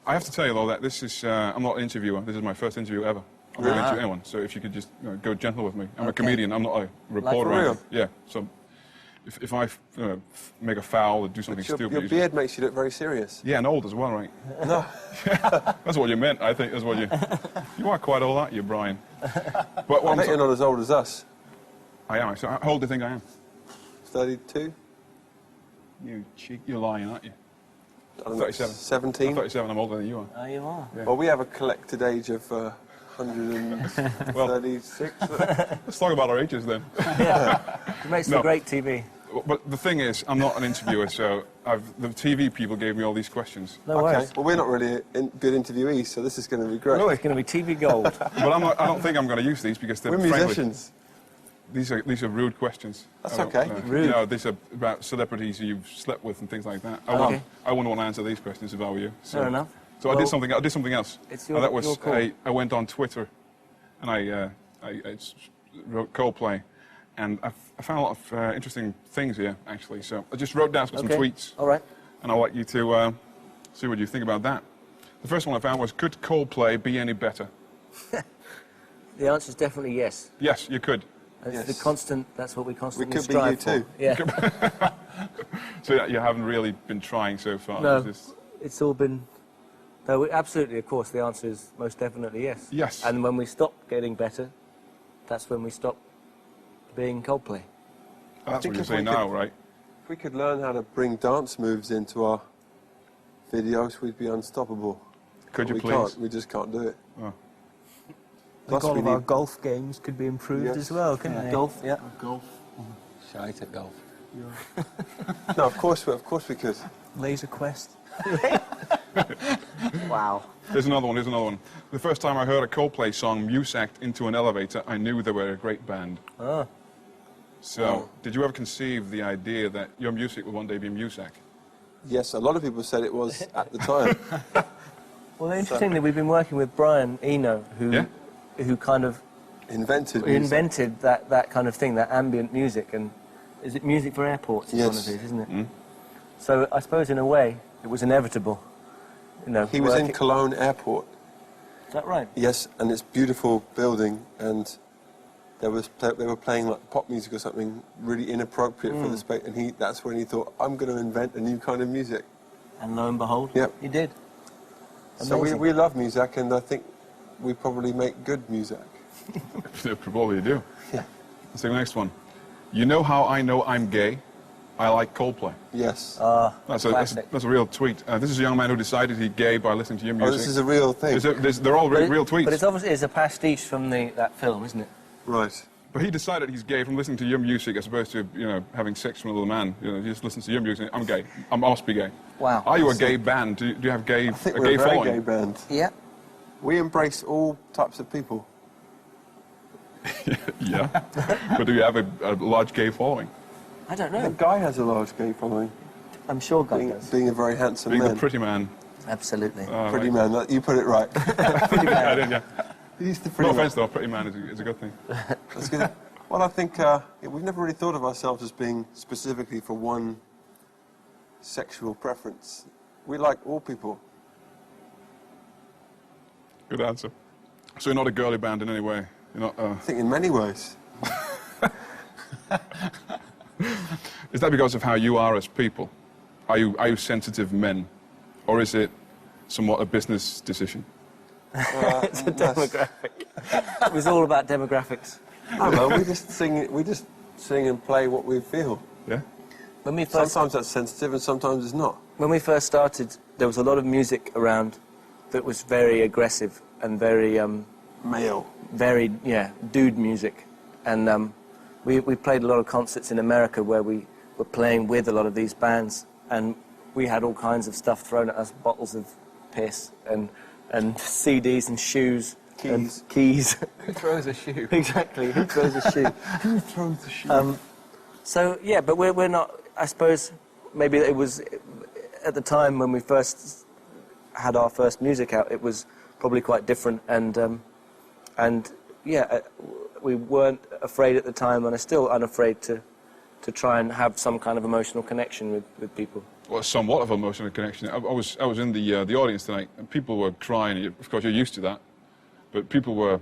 I have to tell you, though, that this is... I'm not an interviewer. This is my first interview ever. I'm not going to interview anyone, so if you could just go gentle with me. I'm a comedian. I'm not a reporter. Like for real? Yeah, so if I make a foul or do something stupid... Your beard makes you look very serious. Yeah, and old as well, right? No. That's what you meant, I think. That's what you... You are quite old, aren't you, Brian? But I bet you're not as old as us. I am, actually. How old do you think I am? 32? You cheek, you're lying, aren't you? I'm 37. 17? I'm 37, I'm older than you are. Oh, you are? Yeah. Well, we have a collected age of 136. Let's talk about our ages then. Yeah. It makes for great TV. But the thing is, I'm not an interviewer, so the TV people gave me all these questions. No worries. Well, we're not really good interviewees, so this is going to be great. It's going to be TV gold. But I don't think I'm going to use these because they're We're musicians. These are rude questions. That's okay. Rude. You know, these are about celebrities who you've slept with and things like that. I wouldn't want to answer these questions if I were you. So, Fair enough. So I did something else. It's your call. I went on Twitter and I wrote Coldplay, and I found a lot of interesting things here, actually. So I just wrote down some tweets. All right. And I'd like you to see what you think about that. The first one I found was, could Coldplay be any better? The answer is definitely yes. Yes, you could. It's the constant, that's what we constantly We could strive be you for. too. Yeah. So you haven't really been trying so far? No, it's all been... No, absolutely, of course, the answer is most definitely yes. Yes. And when we stop getting better, that's when we stop being Coldplay. That's what you're saying now, right? If we could learn how to bring dance moves into our videos, we'd be unstoppable. Could you we please? Can't. We just can't do it. Oh. I think all of our golf games could be improved as well, couldn't they? Golf, yeah. Golf. Shite at golf. No, of course we could. Laser Quest. Wow. Here's another one. The first time I heard a Coldplay song, Musacked, into an elevator, I knew they were a great band. Ah. So, did you ever conceive the idea that your music would one day be Musack? Yes, a lot of people said it was at the time. Well, interestingly, we've been working with Brian Eno, who kind of invented that kind of thing, that ambient music, and is it music for airports? Is one of his, isn't it? Mm. So I suppose in a way it was inevitable. You know, he was in Cologne Airport. Is that right? Yes, and it's a beautiful building, and they were playing like pop music or something really inappropriate for the space, and that's when he thought, I'm going to invent a new kind of music. And lo and behold, he did. So we love music, and I think we probably make good music. Probably do. Yeah. Let's take the next one. You know how I know I'm gay? I like Coldplay. Yes. That's a real tweet. This is a young man who decided he's gay by listening to your music. Oh, this is a real thing. They're all real tweets. But it's obviously a pastiche from that film, isn't it? Right. But he decided he's gay from listening to your music as opposed to, having sex from another man. He just listens to your music. I'm gay. I must be gay. Wow. Are you a gay band? Do you have I think a we're gay a very following? gay band. Yeah. We embrace all types of people. Yeah. But do you have a large gay following? I don't The know. guy has a large gay following. I'm sure Guy does. Being a very handsome Being man. a pretty man. Absolutely. Pretty man, you put it right. Pretty bad. I didn't, yeah. He's the No pretty man. offence though, pretty man is a good thing. That's good. Well, I think we've never really thought of ourselves as being specifically for one sexual preference. We like all people. Good answer. So you're not a girly band in any way? You're not... I think in many ways. Is that because of how you are as people? Are you sensitive men? Or is it somewhat a business decision? It's a demographic. It was all about demographics. I don't know, we just sing and play what we feel. Yeah? Sometimes that's sensitive and sometimes it's not. When we first started, there was a lot of music around that was very aggressive and very... Male. Very, dude music. And we played a lot of concerts in America where we were playing with a lot of these bands, and we had all kinds of stuff thrown at us, bottles of piss and CDs and shoes. Keys. And keys. Who throws a shoe? Exactly, who throws a shoe? Who throws the shoe? So, yeah, but we're not... I suppose maybe it was... At the time when we first had our first music out, it was probably quite different, and we weren't afraid at the time, and are still unafraid to to try and have some kind of emotional connection with people. Well, somewhat of an emotional connection. I was in the audience tonight, and people were crying. Of course, you're used to that, but people were,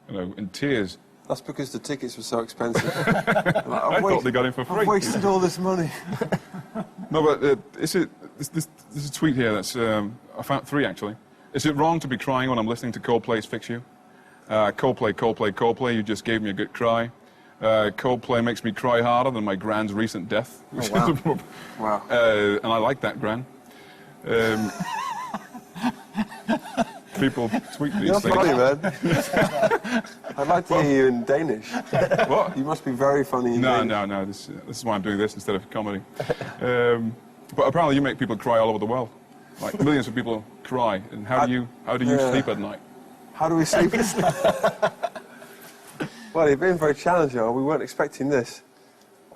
in tears. That's because the tickets were so expensive. I thought they got in for free. I've wasted all this money. No, but there's a tweet here that's I found 3 actually. Is it wrong to be crying when I'm listening to Coldplay's "Fix You"? Coldplay, Coldplay, Coldplay. You just gave me a good cry. Coldplay makes me cry harder than my Gran's recent death. Oh, wow. Wow. And I like that, Gran. People tweet these You're things. funny, man. I'd like to hear you in Danish. What? You must be very funny in Danish. No. This is why I'm doing this instead of comedy. But apparently you make people cry all over the world. Like millions of people cry. And how do you sleep at night? How do we sleep? Well, you've been very challenging. We weren't expecting this.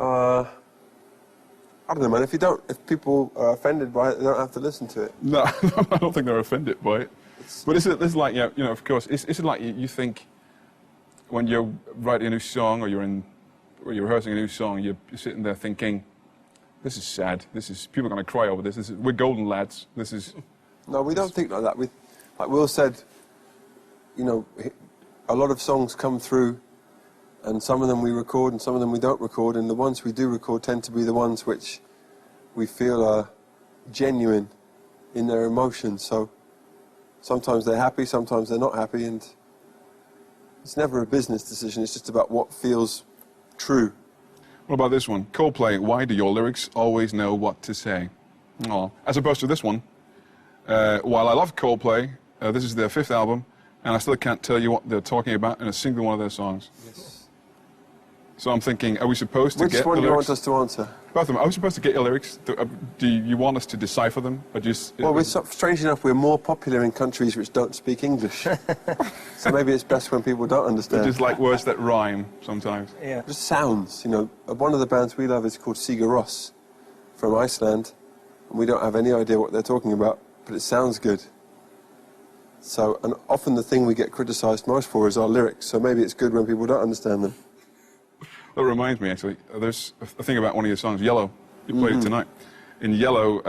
I don't know, man. If people are offended by it, they don't have to listen to it. No, I don't think they're offended by it. But it's like, of course, it's like you think when you're writing a new song or you're rehearsing a new song, you're sitting there thinking, this is sad. People are going to cry over this. We're golden lads. No, we don't think like that. Like Will said, a lot of songs come through, and some of them we record and some of them we don't record, and the ones we do record tend to be the ones which we feel are genuine in their emotions. So sometimes they're happy, sometimes they're not happy, and it's never a business decision. It's just about what feels true. What about this one? Coldplay, why do your lyrics always know what to say? Oh, as opposed to this one, while I love Coldplay, this is their 5th album, and I still can't tell you what they're talking about in a single one of their songs. Yes. So I'm thinking, are we supposed to get the lyrics? Which one do you want us to answer? Both of them. Are we supposed to get your lyrics? Do you want us to decipher them? Or just, well, strange enough, we're more popular in countries which don't speak English. So maybe it's best when people don't understand. Just like words that rhyme sometimes. Yeah. Just sounds, One of the bands we love is called Sigur Rós from Iceland. And we don't have any idea what they're talking about, but it sounds good. So, and often the thing we get criticised most for is our lyrics, so maybe it's good when people don't understand them. That reminds me, actually, there's a thing about one of your songs, Yellow. You played it tonight. In Yellow,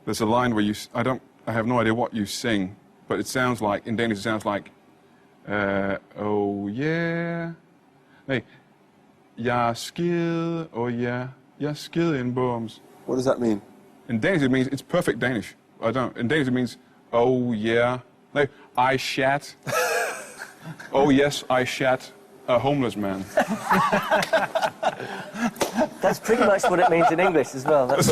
there's a line where I have no idea what you sing, but it sounds like, in Danish it sounds like, oh yeah, nee, jeg skid, oh yeah, jeg skid in bombs. What does that mean? In Danish it means, it's perfect Danish. In Danish it means, oh yeah, nee, I shat. Oh yes, I shat. A homeless man. That's pretty much what it means in English as well. That's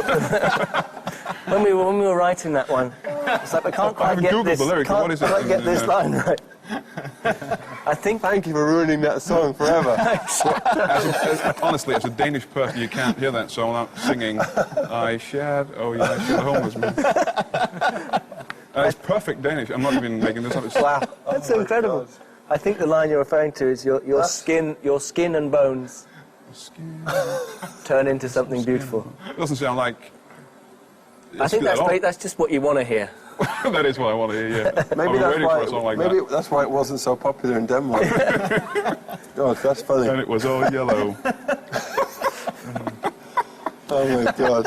when we were writing that one, it's like I can't quite get this. Can't get this line right. I think. Thank you for ruining that song forever. Honestly, as a Danish person, you can't hear that song without singing. I shat. Oh yeah, I shat. A homeless man. It's perfect Danish. I'm not even making this up. Wow, that's incredible. God. I think the line you're referring to is your skin and bones turn into something beautiful. It doesn't sound like. I think that's great. That's just what you want to hear. That is what I want to hear. Yeah. Maybe that's why it wasn't so popular in Denmark. God, that's funny. And it was all yellow. Oh my God.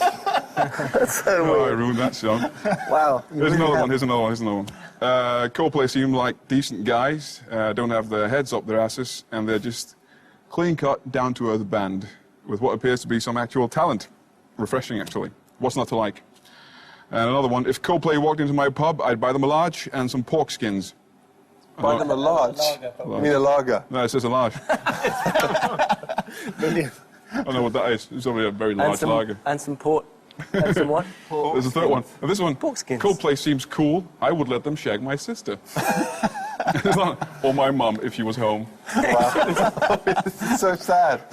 That's so weird. I ruined that song. Wow. Here's another one. Coldplay seem like decent guys, don't have their heads up their asses, and they're just clean-cut, down-to-earth band with what appears to be some actual talent. Refreshing, actually. What's not to like? And another one, if Coldplay walked into my pub, I'd buy them a large and some pork skins. Buy them a large? You mean a lager? No, it says a large. I don't know what that is. It's only a very large lager. And some port. And some what? There's a third one. And this one, pork skins. Coldplay seems cool. I would let them shag my sister. Or my mum if she was home. Wow. It's so sad.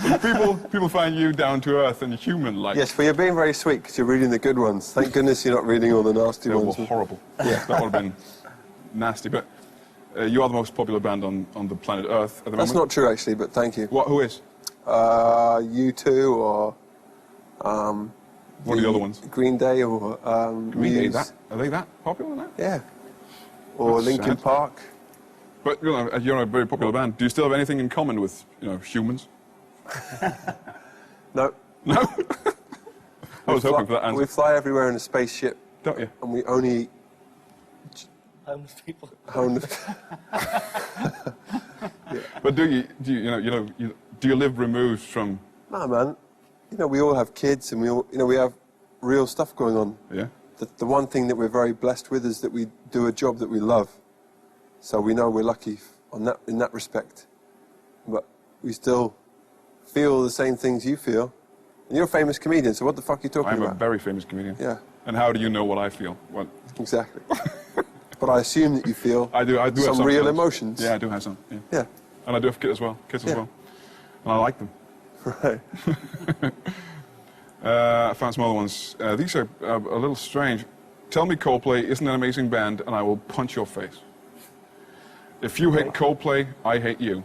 People find you down to earth and human-like. Yes, but you're being very sweet because you're reading the good ones. Thank goodness you're not reading all the nasty ones. They were horrible. Yeah. That would have been nasty. But you are the most popular band on the planet Earth at the moment. That's not true, actually, but thank you. Who is? U2 or... what are the other ones? Green Day or Green Day, are they that popular now? Yeah. Or Linkin Park. But you're a very popular band. Do you still have anything in common with humans? No. No? I was hoping for that answer. We fly everywhere in a spaceship. Don't you? And we only Homeless people. own... But do you do you live removed from? No, man. You know, we all have kids and we all, you know, we have real stuff going on. Yeah. The one thing that we're very blessed with is that we do a job that we love. So we know we're lucky in that respect. But we still feel the same things you feel. And you're a famous comedian, so what the fuck are you talking I'm about? a very famous comedian. Yeah. And how do you know what I feel? What? Exactly. But I assume that you feel I do have some real feelings. emotions. Yeah, I do have some. Yeah. Yeah. And I do have kids as Yeah. well. And I like them. Right. I found some other ones. These are a little strange. Tell me Coldplay isn't an amazing band and I will punch your face. If you hate Coldplay, I hate you.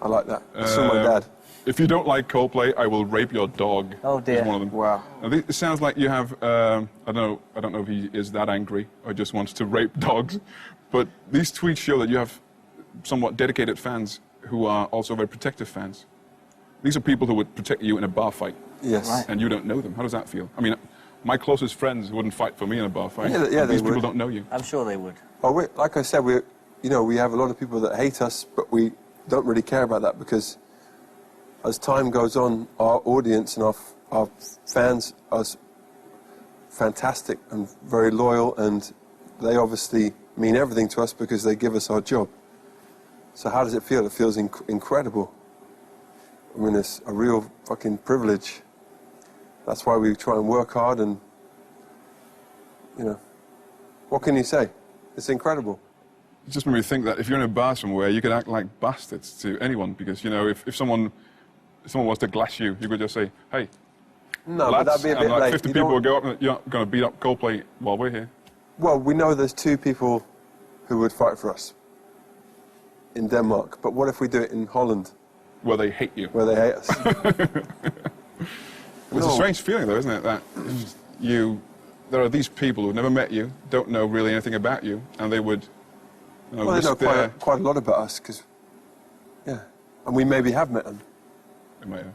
I like that. That's from my dad. If you don't like Coldplay, I will rape your dog. Oh, dear. Is one of them. Wow. Now, it sounds like you have, I don't know if he is that angry or just wants to rape dogs, but these tweets show that you have somewhat dedicated fans who are also very protective fans. These are people who would protect you in a bar fight. Yes. Right. And you don't know them. How does that feel? I mean, my closest friends wouldn't fight for me in a bar fight. Yeah, These they people would. don't know you. I'm sure they would. Well, like I said, we have a lot of people that hate us, but we don't really care about that because as time goes on, our audience and our fans are fantastic and very loyal, and they obviously mean everything to us because they give us our job. So how does it feel? It feels incredible. I mean, it's a real fucking privilege. That's why we try and work hard and, you know, what can you say? It's incredible. It just made me think that if you're in a bar somewhere, you could act like bastards to anyone because, you know, if someone wants to glass you, you could just say, hey, No, lads, but that'd be a and bit like late. 50 You people don't- will go up and you're not going to beat up Coldplay while we're here. Well, we know there's 2 people who would fight for us in Denmark, but what if we do it in Holland, Where they hate you. where they hate us? It's a strange feeling, though, isn't it? That there are these people who've never met you, don't know really anything about you, and they would. You know, Well, they know risk their- quite a lot about us, because, yeah, and we maybe have met them. They might have.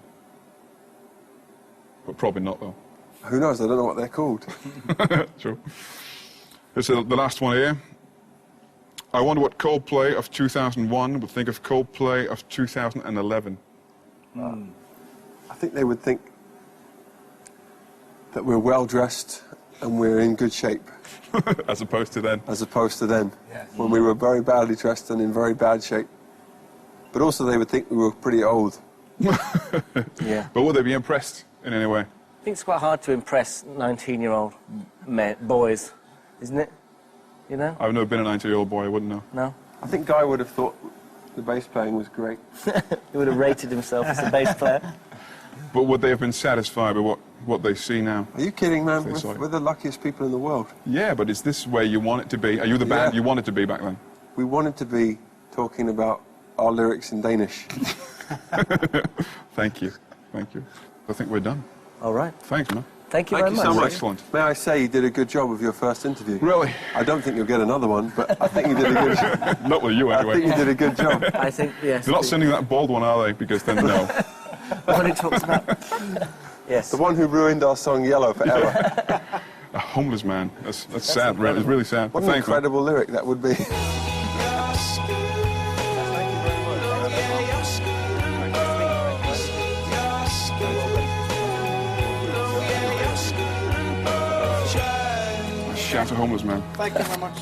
But probably not, though. Who knows? I don't know what they're called. True. This is the last one here. I wonder what Coldplay of 2001 would think of Coldplay of 2011. I think they would think that we're well dressed and we're in good shape, As opposed to then. as opposed to then, Yes. when we were very badly dressed and in very bad shape. But also they would think we were pretty old. Yeah. But would they be impressed in any way? I think it's quite hard to impress 19-year-old boys, isn't it? You know? I've never been a 90-year-old boy, I wouldn't know. No? I think Guy would have thought the bass playing was great. He would have rated himself as a bass player. But would they have been satisfied with what they see now? Are you kidding, man? Say sorry. We're the luckiest people in the world. Yeah, but is this where you want it to be? Are you the band Yeah. you wanted to be back then? We wanted to be talking about our lyrics in Danish. Thank you. Thank you. I think we're done. All right. Thanks, man. Thank you Thank very you much. so much. Excellent. May I say you did a good job of your first interview? Really? I don't think you'll get another one, but I think you did a good job. Not with you, I think you anyway. did a good job. I think, yes. They're not sending that bald one, are they? Because then, no. What he talks about. Yes. The one who ruined our song Yellow forever. A homeless man. That's sad, really. It's really sad. What But an thanks, man. incredible lyric that would be. Shout a homeless man. Thank you very much.